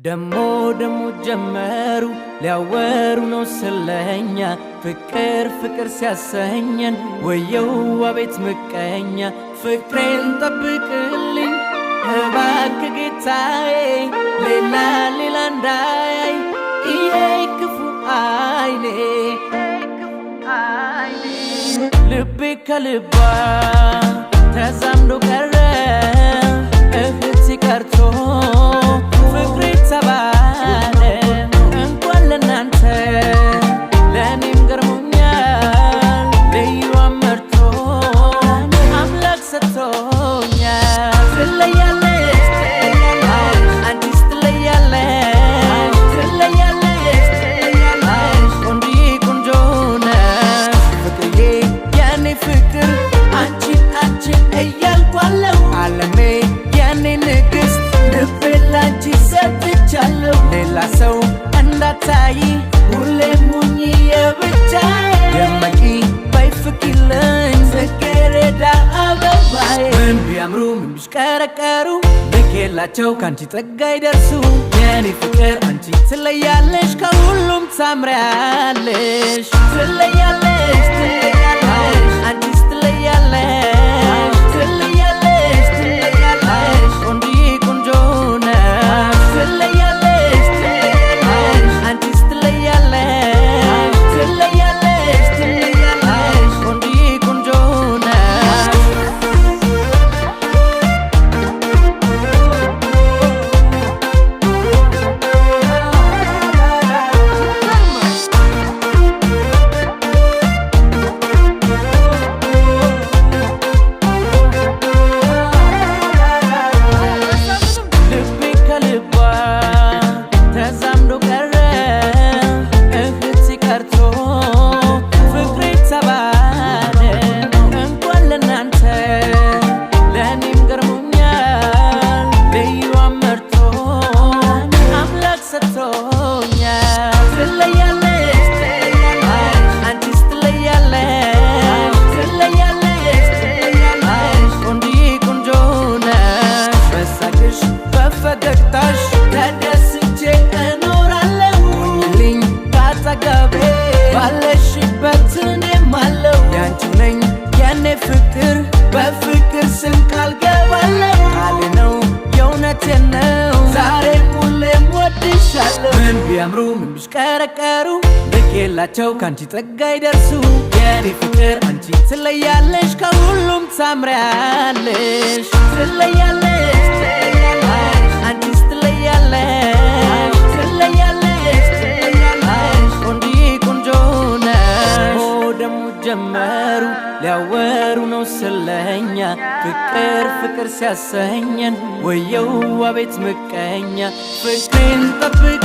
ደሞ ጀመሩ ሊያወሩ ነው ስለኛ ፍቅር ሲያሰኘን ወየው አቤት ምቀኛ ፍቅሬን ጠብቅልኝ እባክህ ጌታዬ ሌላ እንዳያይ ይሄ ክፉ አይኔ ልቤ ከልቧ ተዛምዶ ቀረ እህት ቀርቶ ፍቅሬ ተባለ እንኳን ለናንተ ለኔም ገርሞኛል ልዩ አመርቶ አምላክ ሰጥቶኛል ትለያለሽ አንቺስ ትለያለሽ ቆንጆዬ ቆንጆ ነሽ ፍቅርዬ የኔ ፍቅር አንቺን እያልኳለሁ ዓለሜ የኔ ንግስት ልቤ ላንቺ ሰጥቻለሁ ሌላ ሰው እንዳታይ ሁሌም ሁኚ የብቻዬ ደመቂ ባይፍቂልኝ ጽጌረዳ አበባዬ ምን ቢያምሩ ምን ቢሽቀረቀሩ ልኬላቸው ካንቺ ጠጋ ይደርሱ የኔ ፍቅር አንቺ ትለያለሽ ከሁሉም ታምሪያለሽ ትለያለሽ አንቺስ ትለያለሽ ቆንጆዬ ቆንጆ ነሽ ትለያለሽ አንቺስ ትለያለሽ ቆንጆዬ ቆንጆ ነሽ ተዛምዶ ቀረ እህት ቀርቶ ፍቅሬ ተባለ እንኳን ለናንተ ለኔም ገርሞኛል ልዩ አመርቶ አምላክ ሰጥቶኛል ትለያለሽ አንቺስ ትለያለሽ ቆንጆዬ ቆንጆ ነሽ በሳቅሽ በፈገግታሽ ባለሽበት እኔም አለው ያንቺው ነኝ የኔ ፍቅር በፍቅር ስም ቃል ገባለሁ ቃሌ ነው የእውነቴን ነው ዛሬም ሁሌም ወድሻለሁ ምን ቢያምሩ ምን ቢሽቀረቀሩ ልኬላቸው ካንቺ ጠጋ ይደርሱ የኔ ፍቅር አንቺ ትለያለሽ ከሁሉም ታምሪያለሽ ትለያለሽ አንቺስ ትለያለሽ ጀመሩ ሊያወሩ ነው ስለኛ ፍቅር ሲያሰኘን ወየው አቤት ምቀኛ ፍቅሬን ጠብቅ